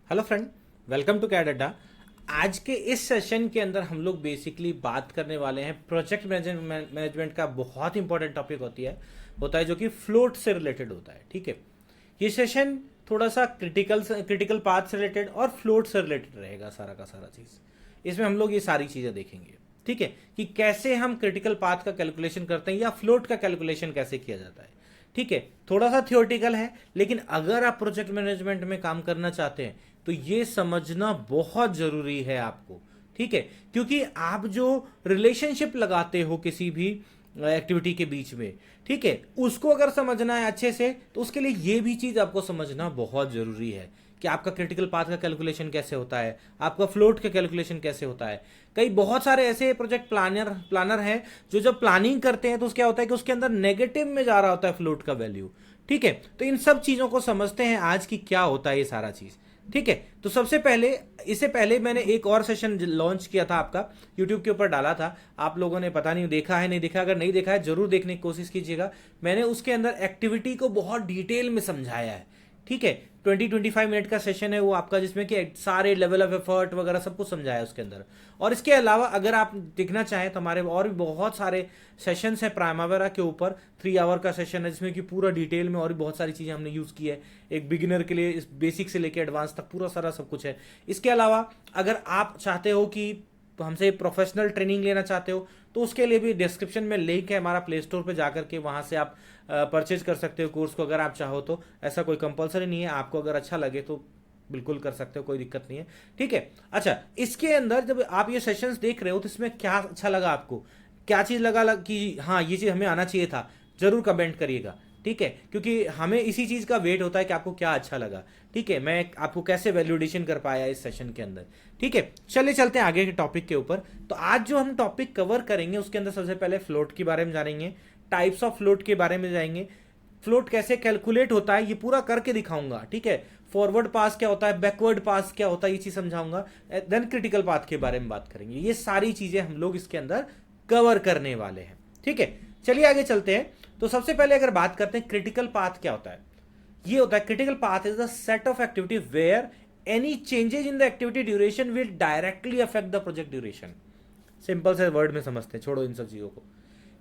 Hello friend, welcome to CAD अड्डा। आज के इस सेशन के अंदर हम लोग बेसिकली बात करने वाले हैं प्रोजेक्ट मैनेजमेंट का बहुत इंपॉर्टेंट टॉपिक होता है जो कि फ्लोट से रिलेटेड होता है। ठीक है, ये सेशन थोड़ा सा क्रिटिकल पाथ से रिलेटेड और फ्लोट से रिलेटेड रहेगा। सारा का सारा चीज़ इसमें हम लोग ये सारी चीज़ें देखेंगे। ठीक है, कि कैसे हम क्रिटिकल पाथ का कैलकुलेशन करते हैं या फ्लोट का कैलकुलेशन कैसे किया जाता है। ठीक है, थोड़ा सा थियोरटिकल है, लेकिन अगर आप प्रोजेक्ट मैनेजमेंट में काम करना चाहते हैं तो ये समझना बहुत जरूरी है आपको। ठीक है, क्योंकि आप जो रिलेशनशिप लगाते हो किसी भी एक्टिविटी के बीच में, ठीक है, उसको अगर समझना है अच्छे से तो उसके लिए ये भी चीज आपको समझना बहुत जरूरी है कि आपका क्रिटिकल पाथ का कैलकुलेशन कैसे होता है, आपका फ्लोट का कैलकुलेशन कैसे होता है। कई बहुत सारे ऐसे प्रोजेक्ट प्लानर हैं जो जब प्लानिंग करते हैं तो क्या होता है कि उसके अंदर नेगेटिव में जा रहा होता है फ्लोट का वैल्यू। ठीक है, तो इन सब चीजों को समझते हैं आज की क्या होता है ये सारा चीज। ठीक है, तो सबसे पहले इससे पहले मैंने एक और सेशन लॉन्च किया था, आपका यूट्यूब के ऊपर डाला था। आप लोगों ने पता नहीं देखा है नहीं देखा, अगर नहीं देखा है जरूर देखने की कोशिश कीजिएगा। मैंने उसके अंदर एक्टिविटी को बहुत डिटेल में समझाया है। ठीक है, 20-25 मिनट का सेशन है वो आपका, जिसमें कि सारे लेवल ऑफ एफर्ट वगैरह सब कुछ समझाया है उसके अंदर। और इसके अलावा अगर आप देखना चाहें तो हमारे और भी बहुत सारे सेशंस हैं प्राइमावेरा के ऊपर। 3 आवर का सेशन है जिसमें कि पूरा डिटेल में और भी बहुत सारी चीज़ें हमने यूज़ की है। एक बिगिनर के लिए इस बेसिक से लेकर एडवांस तक पूरा सारा सब कुछ है। इसके अलावा अगर आप चाहते हो कि हमसे प्रोफेशनल ट्रेनिंग लेना चाहते हो तो उसके लिए भी डिस्क्रिप्शन में लिंक है हमारा प्ले स्टोर पर जाकर के, वहाँ से आप परचेज कर सकते हो कोर्स को अगर आप चाहो तो। ऐसा कोई कंपलसरी नहीं है, आपको अगर अच्छा लगे तो बिल्कुल कर सकते हो, कोई दिक्कत नहीं है। ठीक है, अच्छा, इसके अंदर जब आप ये सेशंस देख रहे हो तो इसमें क्या अच्छा लगा आपको, क्या चीज़ कि हाँ ये चीज़ हमें आना चाहिए था, जरूर कमेंट करिएगा। ठीक है, क्योंकि हमें इसी चीज़ का वेट होता है कि आपको क्या अच्छा लगा। ठीक है, मैं आपको कैसे वैल्यूडेशन कर पाया इस सेशन के अंदर। ठीक है, चलिए चलते हैं आगे के टॉपिक के ऊपर। तो आज जो हम टॉपिक कवर करेंगे उसके अंदर सबसे पहले फ्लोट के बारे में जानेंगे, टाइप्स ऑफ फ्लोट के बारे में जाएंगे, फ्लोट कैसे कैलकुलेट होता है ये पूरा करके दिखाऊंगा। ठीक है, फॉरवर्ड पास क्या होता है, बैकवर्ड पास क्या होता है, ये चीज समझाऊंगा। देन क्रिटिकल पाथ के बारे में बात करेंगे। ये सारी चीजें हम लोग इसके अंदर कवर करने वाले हैं। ठीक है, चलिए आगे चलते हैं। तो सबसे पहले अगर बात करते हैं क्रिटिकल पाथ क्या होता है, ये होता है critical path is the set of activity where any changes in the activity duration will directly affect the project duration. Simple से वर्ड में समझते हैं, छोड़ो इन सब चीजों को।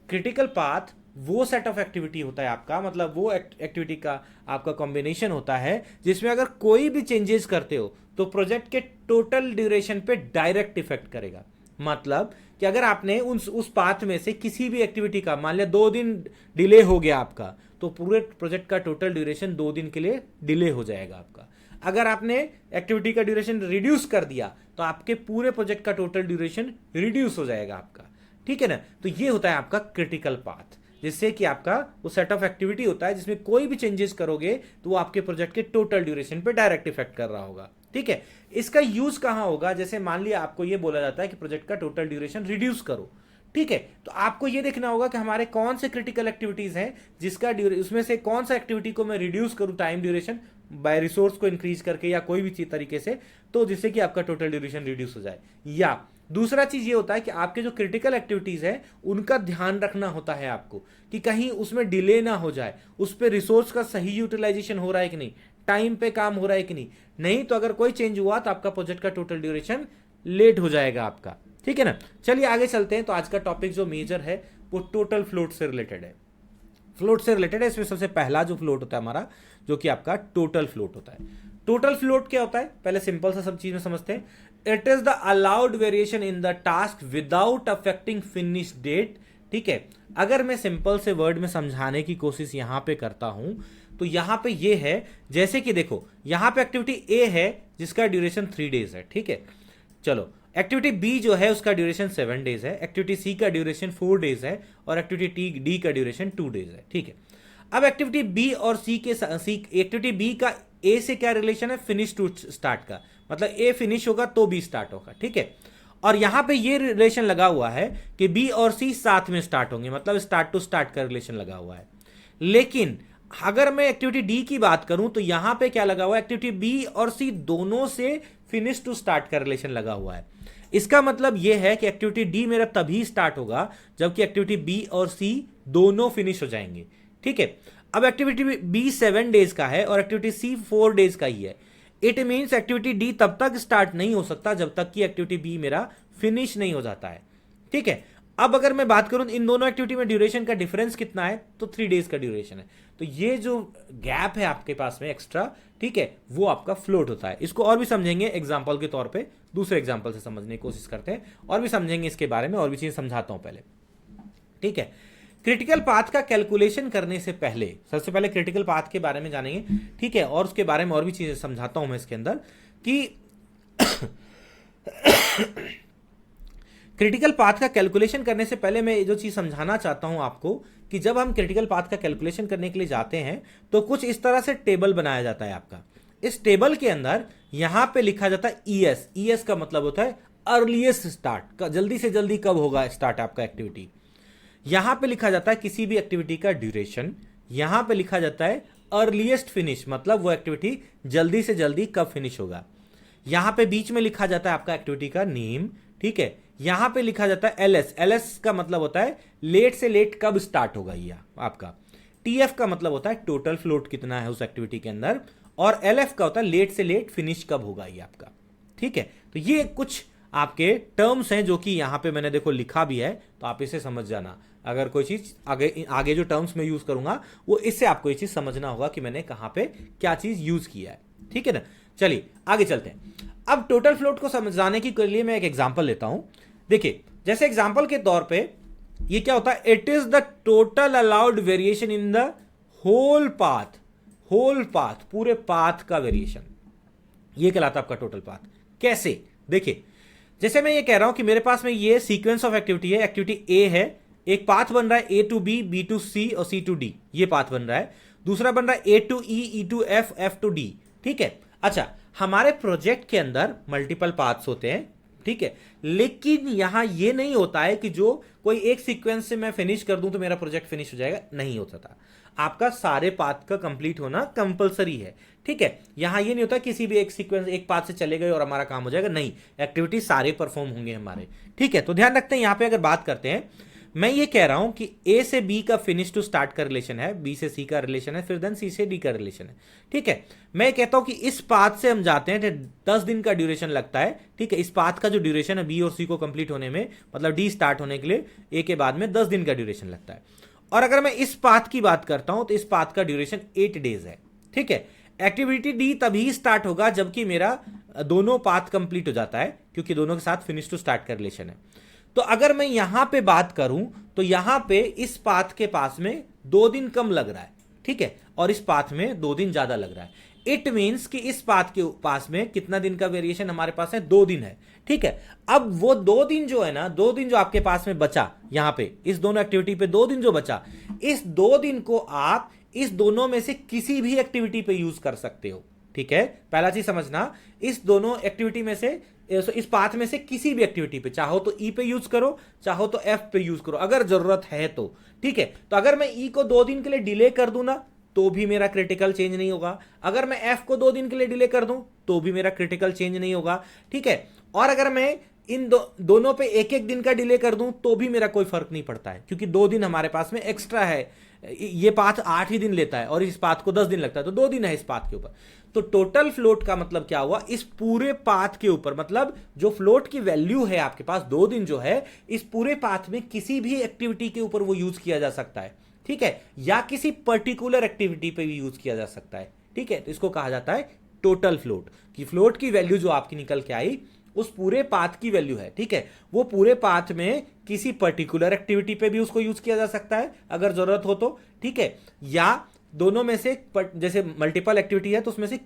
क्रिटिकल पाथ वो सेट ऑफ एक्टिविटी होता है आपका, मतलब वो एक्टिविटी का आपका कॉम्बिनेशन होता है जिसमें अगर कोई भी चेंजेस करते हो तो प्रोजेक्ट के टोटल ड्यूरेशन पे डायरेक्ट इफेक्ट करेगा। मतलब कि अगर आपने उस पाथ में से किसी भी एक्टिविटी का मान लिया 2 दिन डिले हो गया आपका, तो पूरे प्रोजेक्ट का टोटल ड्यूरेशन 2 दिन के लिए डिले हो जाएगा आपका। अगर आपने एक्टिविटी का ड्यूरेशन रिड्यूस कर दिया तो आपके पूरे प्रोजेक्ट का टोटल ड्यूरेशन रिड्यूस हो जाएगा आपका। ठीक है ना, तो ये होता है आपका क्रिटिकल पाथ, जिससे कि आपका वो सेट ऑफ एक्टिविटी होता है जिसमें कोई भी चेंजेस करोगे तो वो आपके प्रोजेक्ट के टोटल ड्यूरेशन पे डायरेक्ट इफेक्ट कर रहा होगा। ठीक है, इसका यूज कहां होगा, जैसे मान लिया आपको ये बोला जाता है कि प्रोजेक्ट का टोटल ड्यूरेशन रिड्यूस करो। ठीक है, तो आपको ये देखना होगा कि हमारे कौन से क्रिटिकल एक्टिविटीज हैं जिसका उसमें से कौन सा एक्टिविटी को मैं रिड्यूस करूं टाइम ड्यूरेशन बाय रिसोर्स को इंक्रीज करके या कोई भी चीज तरीके से, तो जिससे कि आपका टोटल ड्यूरेशन रिड्यूस हो जाए। या दूसरा चीज ये होता है कि आपके जो क्रिटिकल एक्टिविटीज है उनका ध्यान रखना होता है आपको कि कहीं उसमें डिले ना हो जाए, उस पर रिसोर्स का सही यूटिलाइजेशन हो रहा है कि नहीं, टाइम पे काम हो रहा है कि नहीं। नहीं तो अगर कोई चेंज हुआ तो आपका प्रोजेक्ट का टोटल ड्यूरेशन लेट हो जाएगा आपका। ठीक है ना, चलिए आगे चलते हैं। तो आज का टॉपिक जो मेजर है वो टोटल फ्लोट से रिलेटेड है। फ्लोट से रिलेटेड है, इसमें सबसे पहला जो फ्लोट होता है हमारा, जो कि आपका टोटल फ्लोट होता है। टोटल फ्लोट क्या होता है, पहले सिंपल सा सब चीज में समझते हैं। It is the allowed variation in the task without affecting finish date. ठीक है, अगर मैं सिंपल से वर्ड में समझाने की कोशिश यहां पे करता हूं तो यहां पे ये है, जैसे कि देखो यहां पे एक्टिविटी ए है जिसका ड्यूरेशन 3 डेज है। ठीक है, चलो एक्टिविटी बी जो है उसका ड्यूरेशन 7 डेज है, एक्टिविटी सी का ड्यूरेशन 4 डेज है और एक्टिविटी डी का ड्यूरेशन 2 डेज है। ठीक है, अब एक्टिविटी बी और सी एक्टिविटी बी का ए से क्या रिलेशन है, फिनिश टू स्टार्ट का, मतलब ए फिनिश होगा तो बी स्टार्ट होगा। ठीक है, और यहां पे ये रिलेशन लगा हुआ है कि बी और सी साथ में स्टार्ट होंगे, मतलब स्टार्ट टू स्टार्ट का रिलेशन लगा हुआ है। लेकिन अगर मैं एक्टिविटी डी की बात करूं तो यहां पे क्या लगा हुआ है, एक्टिविटी बी और सी दोनों से फिनिश टू स्टार्ट का रिलेशन लगा हुआ है। इसका मतलब यह है कि एक्टिविटी डी मेरा तभी स्टार्ट होगा जबकि एक्टिविटी बी और सी दोनों फिनिश हो जाएंगे। ठीक है, अब एक्टिविटी बी 7 डेज का है और एक्टिविटी सी 4 डेज का ही है। इट मीन्स एक्टिविटी डी तब तक स्टार्ट नहीं हो सकता जब तक कि एक्टिविटी बी मेरा फिनिश नहीं हो जाता है। ठीक है, अब अगर मैं बात करूं इन दोनों एक्टिविटी में ड्यूरेशन का डिफरेंस कितना है, तो 3 डेज का ड्यूरेशन है। तो ये जो गैप है आपके पास में एक्स्ट्रा, ठीक है, वो आपका फ्लोट होता है। इसको और भी समझेंगे एग्जांपल के तौर पे, दूसरे एग्जांपल से समझने की कोशिश करते हैं और भी समझेंगे इसके बारे में, और भी चीजें समझाता हूं पहले। ठीक है, क्रिटिकल पाथ का कैलकुलेशन करने से पहले सबसे पहले क्रिटिकल पाथ के बारे में जानेंगे। ठीक है, और उसके बारे में और भी चीजें समझाता हूं मैं इसके अंदर कि क्रिटिकल पाथ का कैलकुलेशन करने से पहले मैं जो चीज समझाना चाहता हूं आपको कि जब हम क्रिटिकल पाथ का कैलकुलेशन करने के लिए जाते हैं तो कुछ इस तरह से टेबल बनाया जाता है आपका। इस टेबल के अंदर यहां पे लिखा जाता है ईएस। ईएस का मतलब होता है अर्लीस्ट स्टार्ट, जल्दी से जल्दी कब होगा स्टार्ट आपका एक्टिविटी। यहां पे लिखा जाता है किसी भी एक्टिविटी का ड्यूरेशन। यहां पे लिखा जाता है अर्लीस्ट फिनिश, मतलब वो एक्टिविटी जल्दी से जल्दी कब फिनिश होगा। यहां पे बीच में लिखा जाता है आपका एक्टिविटी का नेम। ठीक है, यहां पे लिखा जाता है एलएस। एलएस का मतलब होता है लेट से लेट कब स्टार्ट होगा ये आपका। टीएफ का मतलब होता है टोटल फ्लोट कितना है उस एक्टिविटी के अंदर, और एलएफ का होता है लेट से लेट फिनिश कब होगा ये आपका। ठीक है, तो ये कुछ आपके टर्म्स हैं जो कि यहां पे मैंने देखो लिखा भी है, तो आप इसे समझ जाना। अगर कोई चीज आगे जो टर्म्स मैं यूज करूंगा वो इससे आपको ये चीज समझना होगा कि मैंने कहां पे क्या चीज यूज किया है। ठीक है ना, चलिए आगे चलते हैं। अब टोटल फ्लोट को समझाने के लिए मैं एक एग्जांपल लेता हूं। देखिए, जैसे एग्जांपल के तौर पे ये क्या होता है, it is the total allowed variation in the whole path. Whole path, पूरे पाथ का वेरिएशन, ये कहलाता है आपका टोटल पाथ। कैसे, देखिए जैसे मैं ये कह रहा हूं कि मेरे पास में ये सीक्वेंस ऑफ एक्टिविटी है, एक्टिविटी ए है, एक पाथ बन रहा है A to B to C और सी टू डी, ये पाथ बन रहा है। दूसरा बन रहा है A to E to F to D. ठीक है, अच्छा हमारे प्रोजेक्ट के अंदर मल्टीपल पाथ्स होते हैं। ठीक है, लेकिन यहां यह नहीं होता है कि जो कोई एक सीक्वेंस से मैं फिनिश कर दूं तो मेरा प्रोजेक्ट फिनिश हो जाएगा, नहीं होता था। आपका सारे पाथ का कंप्लीट होना कंपलसरी है। ठीक है, यहां ये नहीं होता किसी भी एक सीक्वेंस एक पाथ से चले गए और हमारा काम हो जाएगा, नहीं, एक्टिविटी सारे परफॉर्म होंगे हमारे। ठीक है, तो ध्यान रखते हैं यहां पे अगर बात करते हैं, मैं ये कह रहा हूं कि ए से बी का फिनिश टू स्टार्ट का रिलेशन है, बी से सी का रिलेशन है, फिर देन सी से डी का रिलेशन है। ठीक है, मैं कहता हूं कि इस पाथ से हम जाते हैं तो 10 दिन का ड्यूरेशन लगता है। ठीक है, इस पाथ का जो ड्यूरेशन है बी और सी को कंप्लीट होने में, मतलब डी स्टार्ट होने के लिए ए के बाद में 10 दिन का ड्यूरेशन लगता है। और अगर मैं इस पाथ की बात करता हूं तो इस पाथ का ड्यूरेशन 8 डेज है। ठीक है, एक्टिविटी डी तभी स्टार्ट होगा जबकि मेरा दोनों पाथ कंप्लीट हो जाता है, क्योंकि दोनों के साथ फिनिश टू स्टार्ट का रिलेशन है। तो अगर मैं यहां पे बात करूं तो यहां पे इस पाथ के पास में 2 दिन कम लग रहा है। ठीक है, और इस पाथ में 2 दिन ज्यादा लग रहा है। इट मींस कि इस पाथ के पास में कितना दिन का वेरिएशन हमारे पास है, 2 दिन है। ठीक है, अब वो 2 दिन जो है ना, 2 दिन जो आपके पास में बचा यहां पे इस दोनों एक्टिविटी पे 2 दिन जो बचा, इस 2 दिन को आप इस दोनों में से किसी भी एक्टिविटी पे यूज कर सकते हो। ठीक है, पहला चीज समझना, इस दोनों एक्टिविटी में से, इस पाथ में से किसी भी एक्टिविटी पे, चाहो तो ई पे यूज करो, चाहो तो एफ पे यूज करो अगर जरूरत है तो। ठीक है, तो अगर मैं ई को 2 दिन के लिए डिले कर दूं ना तो भी मेरा क्रिटिकल चेंज नहीं होगा। अगर मैं एफ को 2 दिन के लिए डिले कर दूं तो भी मेरा क्रिटिकल चेंज नहीं होगा। ठीक है, और अगर मैं इन दोनों पे एक एक दिन का डिले कर दूं तो भी मेरा कोई फर्क नहीं पड़ता है, क्योंकि 2 दिन हमारे पास में एक्स्ट्रा है। ये पाथ 8 ही दिन लेता है और इस पाथ को 10 दिन लगता है, तो 2 दिन है इस पाथ के ऊपर। तो टोटल फ्लोट का मतलब क्या हुआ, इस पूरे पाथ के ऊपर, मतलब जो फ्लोट की वैल्यू है आपके पास 2 दिन जो है, इस पूरे पाथ में किसी भी एक्टिविटी के ऊपर वो यूज किया जा सकता है। ठीक है, या किसी पर्टिकुलर एक्टिविटी पे भी यूज किया जा सकता है। ठीक है, तो इसको कहा जाता है टोटल फ्लोट, कि फ्लोट की वैल्यू जो आपकी निकल के आई उस पूरे पाथ की वैल्यू है। ठीक है, वो पूरे पाथ में किसी पर्टिकुलर एक्टिविटी पे भी उसको यूज किया जा सकता है अगर जरूरत हो तो। ठीक है, या दोनों में से, जैसे मल्टीपल एक्टिविटी है तो उसमें से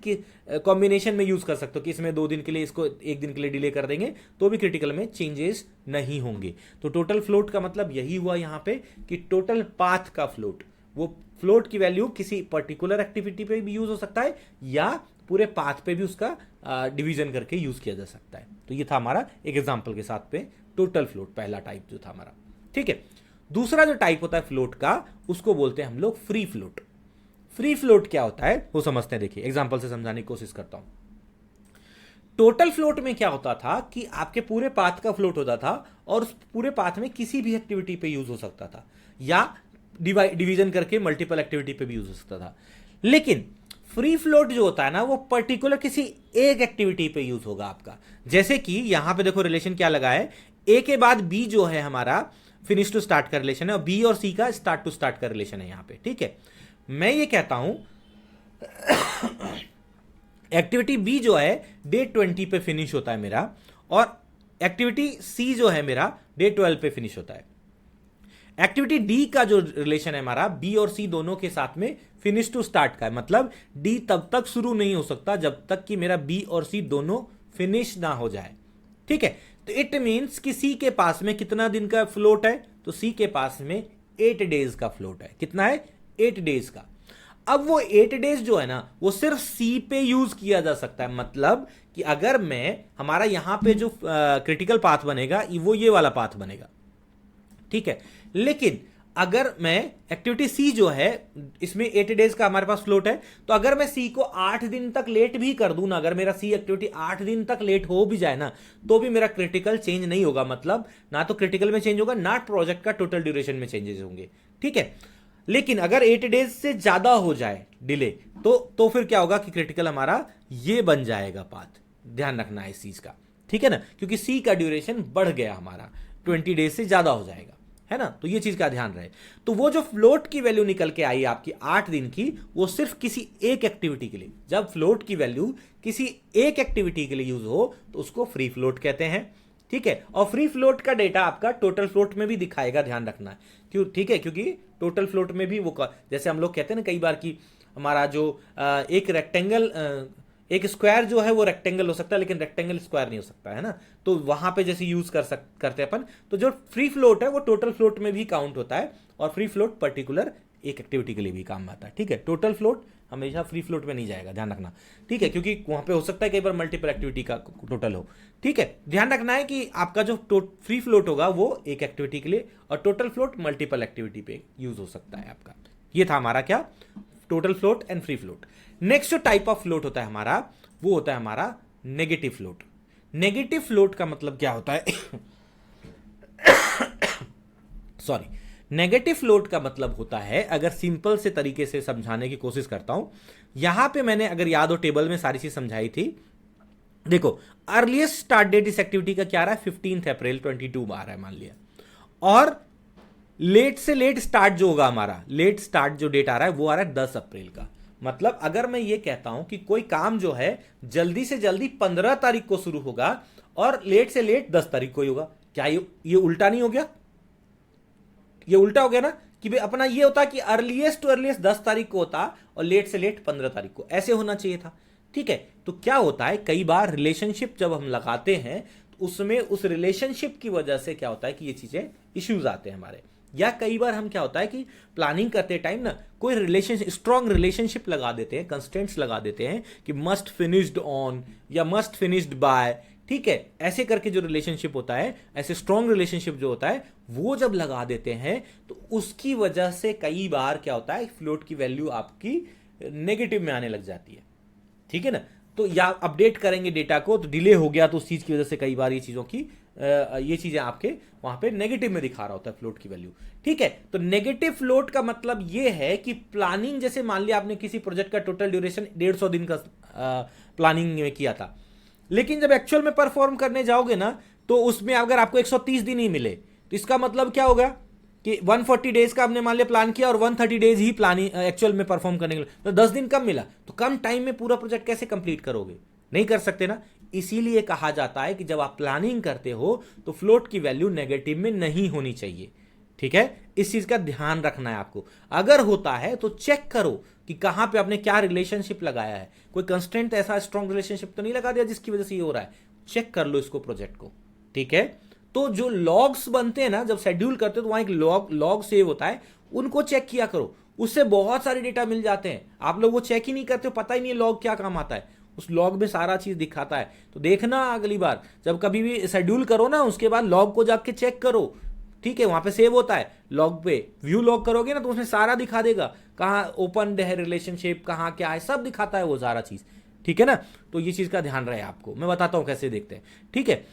कॉम्बिनेशन में यूज कर सकते हो कि इसमें 2 दिन के लिए इसको 1 दिन के लिए डिले कर देंगे तो भी क्रिटिकल में चेंजेस नहीं होंगे। तो टोटल फ्लोट का मतलब यही हुआ यहां पे कि टोटल पाथ का फ्लोट, वो फ्लोट की वैल्यू किसी पर्टिकुलर एक्टिविटी पे भी यूज हो सकता है या पूरे पाथ पे भी उसका डिवीजन करके यूज किया जा सकता है। तो ये था हमारा एक एग्जांपल के साथ पे टोटल फ्लोट, पहला टाइप जो था हमारा। ठीक है, दूसरा जो टाइप होता है फ्लोट का उसको बोलते हैं हम लोग फ्री फ्लोट। फ्री फ्लोट क्या होता है वो समझते हैं, देखिए एग्जांपल से समझाने की कोशिश करता हूं। टोटल फ्लोट में क्या होता था कि आपके पूरे पाथ का फ्लोट होता था और उस पूरे पाथ में किसी भी एक्टिविटी पे यूज हो सकता था या डिवीजन करके मल्टीपल एक्टिविटी पे भी यूज हो सकता था। लेकिन फ्री फ्लोट जो होता है ना वो पर्टिकुलर किसी एक एक्टिविटी पे यूज होगा आपका। जैसे कि यहां पे देखो रिलेशन क्या लगा है, ए के बाद बी जो है हमारा फिनिश टू स्टार्ट का रिलेशन है, और बी और सी का स्टार्ट टू स्टार्ट का रिलेशन है यहां पे। ठीक है, मैं ये कहता हूं एक्टिविटी बी जो है डे 20 पे फिनिश होता है मेरा, और एक्टिविटी सी जो है मेरा डे 12 पे फिनिश होता है। एक्टिविटी डी का जो रिलेशन है हमारा बी और सी दोनों के साथ में फिनिश टू स्टार्ट का है, मतलब डी तब तक शुरू नहीं हो सकता जब तक कि मेरा बी और सी दोनों फिनिश ना हो जाए। ठीक है, तो इट मींस कि सी के पास में कितना दिन का फ्लोट है, तो सी के पास में 8 डेज का फ्लोट है। कितना है? 8 डेज का। अब वो 8 डेज जो है ना वो सिर्फ सी पे यूज किया जा सकता है, मतलब कि अगर मैं हमारा यहां पे जो क्रिटिकल पाथ बनेगा वो ये वाला पाथ बनेगा। ठीक है, लेकिन अगर मैं एक्टिविटी सी जो है इसमें 8 डेज का हमारे पास फ्लोट है, तो अगर मैं सी को 8 दिन तक लेट भी कर दूं ना, अगर मेरा सी एक्टिविटी 8 दिन तक लेट हो भी जाए ना, तो भी मेरा क्रिटिकल चेंज नहीं होगा। मतलब ना तो क्रिटिकल में चेंज होगा, ना प्रोजेक्ट का टोटल ड्यूरेशन में चेंजेस होंगे। ठीक है, लेकिन अगर 8 डेज से ज्यादा हो जाए डिले, तो फिर क्या होगा कि क्रिटिकल हमारा ये बन जाएगा पाथ। ध्यान रखना है इस चीज का, ठीक है ना, क्योंकि सी का ड्यूरेशन बढ़ गया हमारा, 20 डेज से ज्यादा हो जाएगा, है ना। तो ये चीज का ध्यान रहे। तो वो जो फ्लोट की वैल्यू निकल के आई आपकी 8 दिन की, वो सिर्फ किसी एक एक्टिविटी के लिए, जब फ्लोट की वैल्यू किसी एक एक्टिविटी के लिए यूज हो तो उसको फ्री फ्लोट कहते हैं। ठीक है, और फ्री फ्लोट का डेटा आपका टोटल फ्लोट में भी दिखाएगा, ध्यान रखना है क्यों। ठीक है, क्योंकि टोटल फ्लोट में भी वो जैसे हम लोग कहते हैं ना कई बार कि हमारा जो एक रेक्टेंगल, एक स्क्वायर जो है वो रेक्टेंगल हो सकता है, लेकिन रेक्टेंगल स्क्वायर नहीं हो सकता, है ना। तो वहां पे जैसे यूज करते हैं अपन, तो जो फ्री फ्लोट है वो टोटल फ्लोट में भी काउंट होता है, और फ्री फ्लोट पर्टिकुलर एक एक्टिविटी के लिए भी काम आता है। ठीक है, टोटल फ्लोट हमेशा फ्री फ्लोट में नहीं जाएगा, ध्यान रखना। ठीक है, क्योंकि वहां पे हो सकता है कई बार मल्टीपल एक्टिविटी का टोटल हो। ठीक है, ध्यान रखना है कि आपका जो फ्री फ्लोट होगा वो एक एक्टिविटी के लिए, और टोटल फ्लोट मल्टीपल एक्टिविटी पे यूज हो सकता है आपका। ये था हमारा क्या, total float and free float. Next जो टाइप ऑफ फ्लोट होता है हमारा, वो होता है हमारा नेगेटिव फ्लोट। नेगेटिव फ्लोट का मतलब क्या होता है सॉरी, नेगेटिव फ्लोट का मतलब होता है, अगर सिंपल से तरीके से समझाने की कोशिश करता हूं, यहां पे मैंने अगर याद हो टेबल में सारी चीज समझाई थी। देखो, अर्लीस्ट स्टार्ट डेट इस एक्टिविटी का क्या आ रहा है, 15 अप्रैल 22 आ रहा है मान लिया, और लेट से लेट स्टार्ट जो होगा हमारा, लेट स्टार्ट जो डेट आ रहा है वो आ रहा है 10 अप्रैल का। मतलब अगर मैं ये कहता हूं कि कोई काम जो है जल्दी से जल्दी 15 तारीख को शुरू होगा और लेट से लेट 10 तारीख को ही होगा, क्या ये उल्टा नहीं हो गया? ये उल्टा हो गया ना, कि भाई अपना ये होता कि अर्लीस्ट टू अर्लीस्ट 10 तारीख को होता और लेट से लेट 15 तारीख को, ऐसे होना चाहिए था। ठीक है, तो क्या होता है कई बार रिलेशनशिप जब हम लगाते हैं तो उसमें उस रिलेशनशिप की वजह से क्या होता है कि ये चीजें इश्यूज आते हैं हमारे, या कई बार हम क्या होता है कि प्लानिंग करते टाइम ना कोई रिलेशन स्ट्रॉन्ग रिलेशनशिप लगा देते हैं, कंस्टेंट्स लगा देते हैं कि मस्ट फिनिश्ड ऑन या मस्ट फिनिश्ड बाय। ठीक है, ऐसे करके जो रिलेशनशिप होता है, ऐसे स्ट्रॉन्ग रिलेशनशिप जो होता है वो जब लगा देते हैं तो उसकी वजह से कई बार क्या होता है फ्लोट की वैल्यू आपकी नेगेटिव में आने लग जाती है। ठीक है ना, तो या अपडेट करेंगे डेटा को तो डिले हो गया, तो उस चीज की वजह से कई बार ये चीजों की ये चीजें आपके वहां पे नेगेटिव में दिखा रहा होता है फ्लोट की वैल्यू। ठीक है, तो नेगेटिव फ्लोट का मतलब ये है कि प्लानिंग, जैसे मान लिया आपने किसी प्रोजेक्ट का टोटल ड्यूरेशन 150 दिन का प्लानिंग में किया था, लेकिन जब एक्चुअल में परफॉर्म करने जाओगे ना तो उसमें अगर आपको 130 दिन ही मिले तो इसका मतलब क्या होगा कि 140 डेज का हमने मान लिया प्लान किया और 130 डेज ही प्लानिंग एक्चुअल में परफॉर्म करने के लिए, तो 10 दिन कम मिला, तो कम टाइम में पूरा प्रोजेक्ट कैसे कंप्लीट करोगे? नहीं कर सकते ना। इसीलिए कहा जाता है कि जब आप प्लानिंग करते हो तो फ्लोट की वैल्यू नेगेटिव में नहीं होनी चाहिए। ठीक है, इस चीज का ध्यान रखना है आपको। अगर होता है तो चेक करो कि कहां पे आपने क्या रिलेशनशिप लगाया है, कोई कंस्टेंट ऐसा स्ट्रॉन्ग रिलेशनशिप तो नहीं लगा दिया जिसकी वजह से ये हो रहा है। चेक कर लो इसको, प्रोजेक्ट को। ठीक है, तो जो लॉग्स बनते हैं ना जब शेड्यूल करते हो तो वहां एक लॉग सेव होता है, उनको चेक किया करो, उससे बहुत सारे डेटा मिल जाते हैं। आप लोग वो चेक ही नहीं करते हो, पता ही नहीं लॉग क्या काम आता है, उस लॉग में सारा चीज दिखाता है। तो देखना अगली बार जब कभी भी शेड्यूल करो ना, उसके बाद लॉग को जाके चेक करो। ठीक है, वहां पे सेव होता है लॉग पे, व्यू लॉग करोगे ना तो उसमें सारा दिखा देगा, कहाँ ओपन है रिलेशनशिप, कहाँ क्या है, सब दिखाता है वो सारा चीज। ठीक है ना, तो ये चीज का ध्यान रहे आपको, मैं बताता हूं कैसे देखते हैं। ठीक है,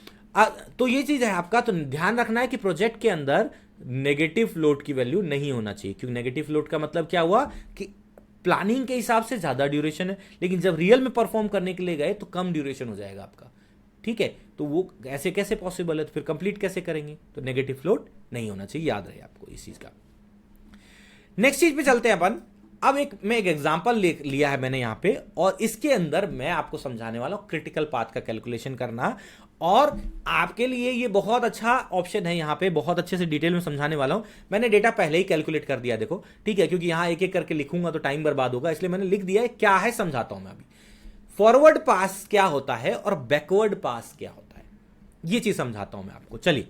तो ये चीज है आपका, तो ध्यान रखना है कि प्रोजेक्ट के अंदर नेगेटिव फ्लोट की वैल्यू नहीं होना चाहिए, क्योंकि नेगेटिव फ्लोट का मतलब क्या हुआ कि प्लानिंग के हिसाब से ज़्यादा ड्यूरेशन है, लेकिन जब रियल में परफॉर्म करने के लिए गए तो कम ड्यूरेशन हो जाएगा आपका। ठीक है, तो वो ऐसे कैसे पॉसिबल है, तो फिर कंप्लीट कैसे करेंगे? तो नेगेटिव फ्लोट नहीं होना चाहिए, याद रहे आपको इस चीज़ का। नेक्स्ट चीज पे चलते हैं अपन। अब मैं एक एग्जांपल लिया है मैंने यहाँ पे, और इसके अंदर मैं आपको समझाने वाला हूँ क्रिटिकल पाथ का कैलकुलेशन करना, और आपके लिए ये बहुत अच्छा ऑप्शन है। यहाँ पे बहुत अच्छे से डिटेल में समझाने वाला हूँ। मैंने डेटा पहले ही कैलकुलेट कर दिया, देखो, ठीक है, क्योंकि यहाँ एक एक करके लिखूंगा तो टाइम बर्बाद होगा, इसलिए मैंने लिख दिया है। क्या है समझाता हूं मैं अभी। फॉरवर्ड पास क्या होता है और बैकवर्ड पास क्या होता है, ये चीज समझाता हूं मैं आपको। चलिए,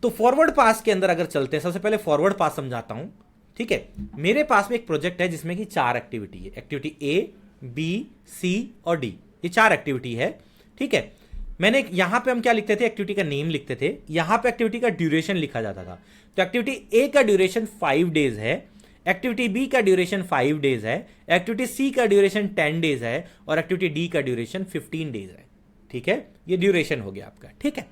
तो फॉरवर्ड पास के अंदर अगर चलते हैं, सबसे पहले फॉरवर्ड पास समझाता हूं। ठीक है, मेरे पास में एक प्रोजेक्ट है जिसमें कि 4 एक्टिविटी है। एक्टिविटी ए, बी, सी और डी, ये 4 एक्टिविटी है। ठीक है, मैंने यहां पे हम क्या लिखते थे, एक्टिविटी का नेम लिखते थे, यहां पे एक्टिविटी का ड्यूरेशन लिखा जाता था। तो एक्टिविटी ए का ड्यूरेशन 5 डेज है, एक्टिविटी बी का ड्यूरेशन 5 डेज है, एक्टिविटी सी का ड्यूरेशन 10 डेज है, और एक्टिविटी डी का ड्यूरेशन 15 डेज है। ठीक है, ये ड्यूरेशन हो गया आपका। ठीक है,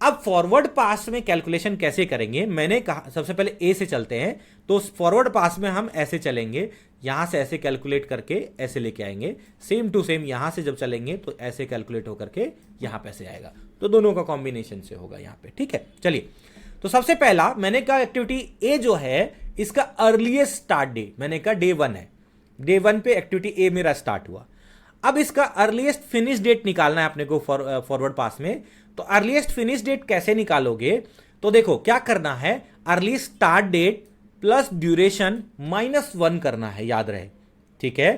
अब फॉरवर्ड पास में कैलकुलेशन कैसे करेंगे, मैंने कहा सबसे पहले ए से चलते हैं। तो फॉरवर्ड पास में हम ऐसे चलेंगे, यहां से ऐसे कैलकुलेट करके ऐसे लेके आएंगे, सेम टू सेम यहां से जब चलेंगे तो ऐसे कैलकुलेट होकर के यहां पे ऐसे आएगा, तो दोनों का कॉम्बिनेशन से होगा यहां पे। ठीक है, चलिए, तो सबसे पहला मैंने कहा एक्टिविटी ए जो है इसका अर्लीस्ट स्टार्ट डे, मैंने कहा डे 1 है। डे 1 पे एक्टिविटी ए मेरा स्टार्ट हुआ। अब इसका अर्लीस्ट फिनिश डेट निकालना है अपने को फॉरवर्ड पास में। तो अर्लीस्ट फिनिश डेट कैसे निकालोगे, तो देखो क्या करना है, earliest start date plus duration -1 करना है, याद रहे। ठीक है,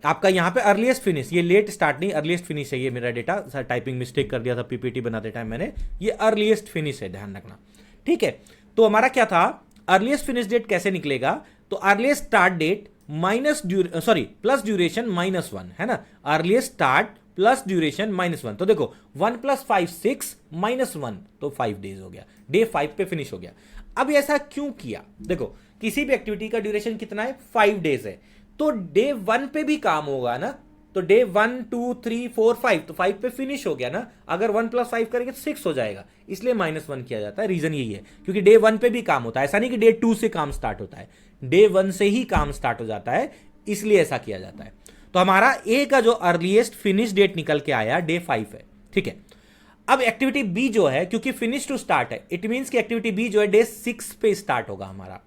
आपका यहां पे अर्लीस्ट फिनिश, ये लेट स्टार्ट नहीं, अर्लीस्ट फिनिश है। ये मेरा डेटा टाइपिंग मिस्टेक कर दिया था पीपीटी बनाते टाइम मैंने, ये अर्लीस्ट फिनिश है, ध्यान रखना। ठीक है, तो हमारा क्या था, अर्लीस्ट फिनिश डेट कैसे निकलेगा, तो earliest start date plus duration -1 है ना, अर्लीस्ट स्टार्ट प्लस ड्यूरेशन -1। तो देखो 1 + 5 6 -1, तो 5 डेज हो गया, डे 5 पे फिनिश हो गया। अब ऐसा क्यों किया, देखो किसी भी एक्टिविटी का ड्यूरेशन कितना है, 5 डेज है, तो डे 1 पे भी काम होगा ना, तो डे 1 2 3 4 5, तो 5 पे फिनिश हो गया ना। अगर 1 + 5 करेंगे तो 6 हो जाएगा, इसलिए -1 किया जाता है। रीजन यही है क्योंकि डे 1 पे भी काम होता है, ऐसा नहीं कि डे 2 से काम स्टार्ट होता है, डे 1 से ही काम स्टार्ट हो जाता है, इसलिए ऐसा किया जाता है। तो हमारा ए का जो अर्लीस्ट फिनिश डेट निकल के आया डे 5 है। ठीक है, अब एक्टिविटी बी जो है, क्योंकि फिनिश टू स्टार्ट है, इट मींस कि एक्टिविटी बी जो है डे 6 पे स्टार्ट होगा हमारा।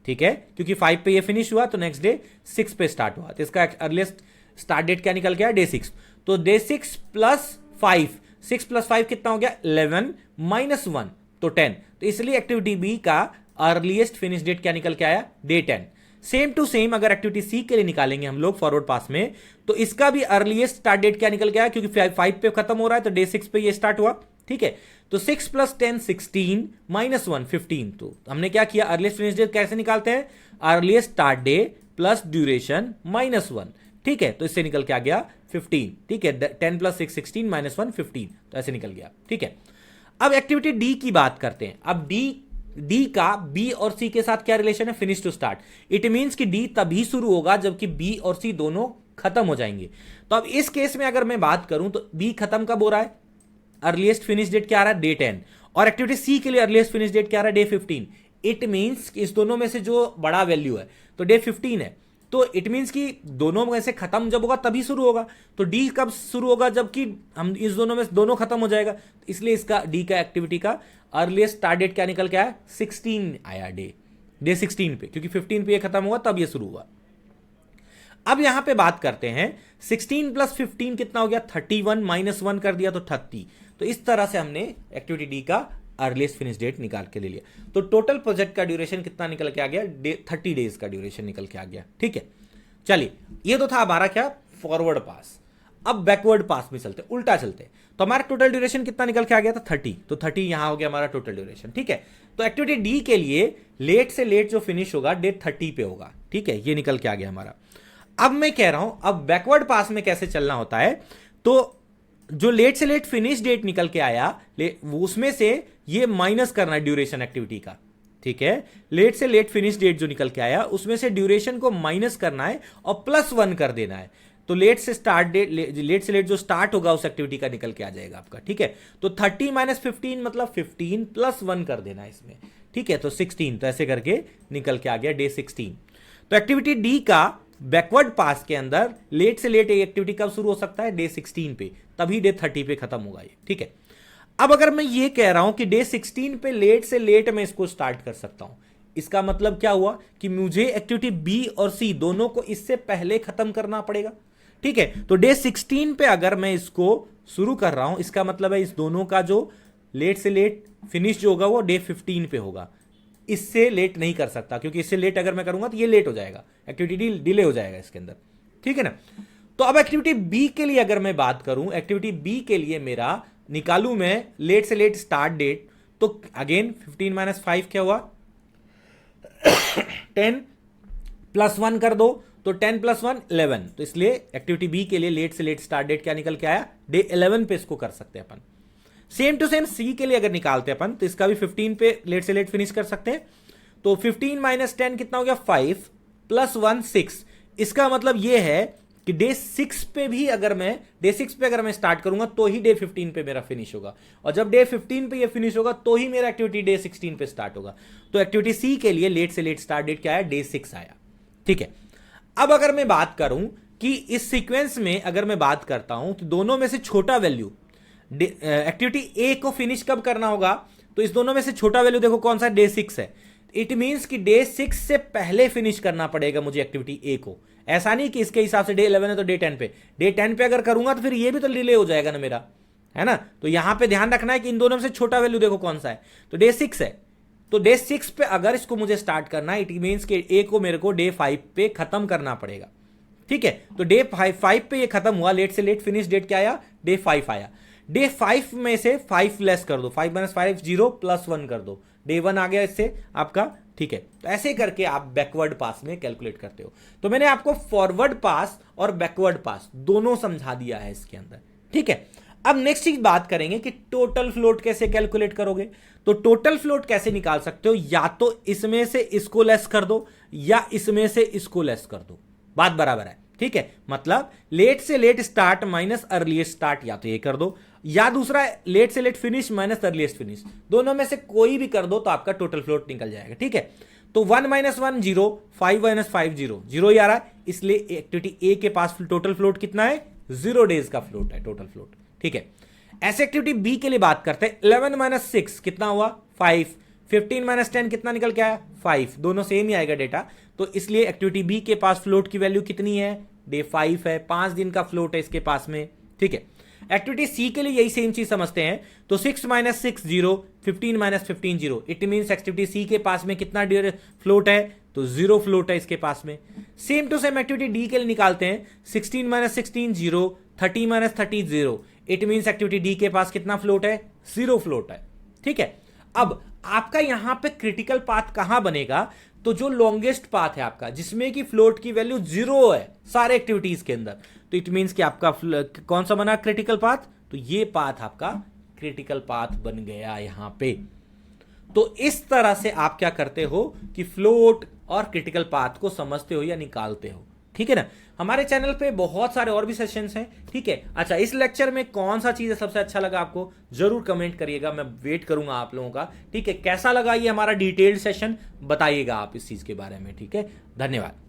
ठीक है, क्योंकि 5 पे ये फिनिश हुआ तो नेक्स्ट डे 6 पे स्टार्ट हुआ, तो इसका अर्लीस्ट स्टार्ट डेट क्या निकल गया, डे 6। तो डे 6 + 5, 6 + 5 कितना हो गया, 11 -1, तो 10। तो इसलिए एक्टिविटी बी का अर्लीस्ट फिनिश डेट क्या निकल के आया, डे 10। सेम टू सेम अगर एक्टिविटी सी के लिए निकालेंगे हम लोग फॉरवर्ड पास में, तो इसका भी अर्लीस्ट स्टार्ट डेट क्या निकल गया, क्योंकि 5 पे खत्म हो रहा है तो डे 6 पे ये स्टार्ट हुआ। ठीक है, तो 6 + 10 16 -1 15। तो हमने क्या किया, अर्लीस्ट फिनिश डेट कैसे निकालते हैं, earliest start debt plus duration -1। ठीक है, तो इससे निकल के आ गया 15। ठीक है, 10 + 6 16 -1 15, तो ऐसे निकल गया। ठीक है, अब एक्टिविटी डी की बात करते हैं। अब डी का बी और सी के साथ क्या रिलेशन है, finish to start. It means कि डी तभी शुरू होगा जबकि बी और सी दोनों खत्म हो जाएंगे। तो अब इस केस में अगर मैं बात करूं तो बी खत्म कब हो रहा है, अर्लीस्ट फिनिश डेट क्या आ रहा है, डे 10, और एक्टिविटी सी के लिए अर्लीस्ट फिनिश डेट क्या आ रहा है, डे 15। इट मींस इस दोनों में से जो बड़ा वैल्यू है तो डे 15 है, तो इट मींस कि दोनों में से खत्म जब होगा तभी शुरू होगा। तो डी कब शुरू होगा, जबकि हम इस दोनों में दोनों खत्म हो जाएगा, इसलिए इसका डी का एक्टिविटी का अर्लीस्ट स्टार्ट डेट क्या निकल के आया, 16 आया, डे 16 पे, क्योंकि 15 पे ये खत्म हुआ तब ये शुरू हुआ। अब यहां पे बात करते हैं 16 + 15 कितना हो गया, 31 -1 कर दिया तो 30। तो इस तरह से हमने एक्टिविटी डी का अर्लीस्ट फिनिश डेट निकाल के ले लिया। तो टोटल प्रोजेक्ट का ड्यूरेशन कितना निकल के आ गया, 30 डेज का ड्यूरेशन निकल के आ गया। ठीक है, चलिए, ये तो था हमारा क्या, फॉरवर्ड पास। अब बैकवर्ड पास में चलते, उल्टा चलते, तो हमारा टोटल ड्यूरेशन कितना निकल के आ गया था, 30। तो 30 यहां हो गया हमारा टोटल ड्यूरेशन। ठीक है, तो एक्टिविटी डी के लिए लेट से लेट जो फिनिश होगा डे 30 पे होगा। ठीक है, ये निकल के आ गया हमारा। अब मैं कह रहा हूं, अब बैकवर्ड पास में कैसे चलना होता है, तो जो लेट से लेट फिनिश डेट निकल के आया उसमें से ये माइनस करना है ड्यूरेशन एक्टिविटी का। ठीक है, लेट से लेट फिनिश डेट जो निकल के आया उसमें से ड्यूरेशन को माइनस करना है और +1 कर देना है। तो लेट से लेट जो स्टार्ट होगा उस एक्टिविटी का निकल के आ जाएगा आपका। ठीक है, तो 30 - 15 मतलब 15 + 1 कर देना है इसमें। ठीक है, तो 16, तो ऐसे करके निकल के आ गया डे 16। तो एक्टिविटी डी का बैकवर्ड पास के अंदर लेट से लेट एक्टिविटी कब शुरू हो सकता है? डे 16 पे, तभी डे 30 पे खत्म होगा ये, ठीक है। अब अगर मैं ये कह रहा हूं कि डे 16 पे लेट से लेट मैं इसको स्टार्ट कर सकता हूं, इसका मतलब क्या हुआ कि मुझे एक्टिविटी बी और सी दोनों को इससे पहले खत्म करना पड़ेगा, ठीक है। तो डे 16 पे अगर मैं इसको शुरू कर रहा हूं, इसका मतलब है इस दोनों का जो लेट से लेट फिनिश जो होगा वो डे 15 पे होगा। इससे लेट नहीं कर सकता, क्योंकि इससे लेट अगर मैं करूंगा तो ये लेट हो जाएगा, एक्टिविटी डिले हो जाएगा इसके अंदर, ठीक है ना। तो अब एक्टिविटी बी के लिए अगर मैं बात करूं, एक्टिविटी बी के लिए मेरा निकालू मैं लेट से लेट स्टार्ट डेट, तो अगेन 15 - 5 क्या हुआ? 10 + 1 कर दो, तो 10 + 1 11। तो इसलिए एक्टिविटी बी के लिए लेट से लेट स्टार्ट डेट क्या निकल के आया? डे 11 पे इसको कर सकते हैं अपन। सेम टू सेम सी के लिए अगर निकालते हैं अपन, तो इसका भी 15 पे लेट से लेट फिनिश कर सकते हैं। तो 15 - 10 कितना हो गया? 5 + 1 6। इसका मतलब यह है कि डे 6 पे भी अगर मैं स्टार्ट करूंगा तो ही डे 15 पे मेरा फिनिश होगा, और जब डे 15 पे ये फिनिश होगा तो ही मेरा एक्टिविटी डे 16 पे स्टार्ट होगा। तो एक्टिविटी सी के लिए लेट से लेट स्टार्ट डेट क्या है? डे 6 आया, ठीक है। अब अगर मैं बात करूं कि इस सीक्वेंस में अगर मैं बात करता हूं तो दोनों में से छोटा वैल्यू एक्टिविटी ए को फिनिश कब करना होगा, तो इस दोनों में से छोटा वैल्यू देखो कौन सा? डे 6 है। इट मींस कि डे 6 से पहले फिनिश करना पड़ेगा मुझे एक्टिविटी ए को। ऐसा नहीं कि इसके हिसाब से डे 11 है तो डे 10 पे, डे 10 पे अगर करूंगा तो फिर ये भी तो डिले हो जाएगा ना मेरा, है ना। तो यहां पे ध्यान रखना है कि इन दोनों में से छोटा वैल्यू देखो कौन सा है, तो डे 6 है। तो डे 6 पे अगर इसको मुझे स्टार्ट करना है, इट मींस कि ए को मेरे को डे 5 पे खत्म करना पड़ेगा, ठीक है। तो डे 5 पे ये खत्म हुआ, लेट से लेट फिनिश डेट क्या आया? डे 5 आया। डे 5 में से 5 लेस कर दो, 5 - 5 0 + 1 कर दो, डे 1 आ गया इससे आपका, ठीक है। तो ऐसे करके आप बैकवर्ड पास में कैलकुलेट करते हो। तो मैंने आपको फॉरवर्ड पास और बैकवर्ड पास दोनों समझा दिया है इसके अंदर, ठीक है। अब नेक्स्ट चीज बात करेंगे कि टोटल फ्लोट कैसे कैलकुलेट करोगे। तो टोटल फ्लोट कैसे निकाल सकते हो? या तो इसमें से इसको लेस कर दो या इसमें से इसको लेस कर दो, बात बराबर है, ठीक है। मतलब लेट से late start minus earliest start, या तो ये कर दो, या दूसरा लेट से late finish minus earliest finish, दोनों में से कोई भी कर दो तो आपका टोटल फ्लोट निकल जाएगा, ठीक है। तो 1 - 1 0, 5 - 5 0, 0 ही आ रहा है, इसलिए एक्टिविटी ए के पास टोटल फ्लोट कितना है? 0 डेज का फ्लोट है टोटल फ्लोट, ठीक है। ऐसे एक्टिविटी बी के लिए बात करते हैं, 11 - 6 कितना हुआ? 5, 15 - 10 कितना निकल के आया? 5, दोनों सेम ही आएगा डेटा, तो इसलिए एक्टिविटी बी के पास फ्लोट की वैल्यू कितनी है? डे 5 है, 5 दिन का फ्लोट है इसके पास में, ठीक है। एक्टिविटी सी के लिए यही सेम चीज समझते हैं, तो 6 - 6 0, 15 - 15 0, इट मींस एक्टिविटी सी के पास में कितना फ्लोट है? तो 0 फ्लोट है इसके पास में। Same to same activity D के लिए निकालते हैं, 16 - 16 0, 30 - 30 0, इट मींस एक्टिविटी डी के पास कितना फ्लोट है? 0 फ्लोट है, ठीक है। अब आपका यहां पे क्रिटिकल पाथ कहां बनेगा? तो जो लॉन्गेस्ट पाथ है आपका, जिसमें कि फ्लोट की वैल्यू 0 है सारे एक्टिविटीज के अंदर, तो इट मींस कि आपका कौन सा बना क्रिटिकल पाथ? तो ये पाथ आपका क्रिटिकल पाथ बन गया यहां पे। तो इस तरह से आप क्या करते हो कि फ्लोट और क्रिटिकल पाथ को समझते हो या निकालते हो, ठीक है ना। हमारे चैनल पे बहुत सारे और भी सेशंस हैं, ठीक है। अच्छा, इस लेक्चर में कौन सा चीज सबसे अच्छा लगा आपको जरूर कमेंट करिएगा, मैं वेट करूंगा आप लोगों का, ठीक है। कैसा लगा ये हमारा डिटेल्ड सेशन बताइएगा आप इस चीज के बारे में, ठीक है। धन्यवाद।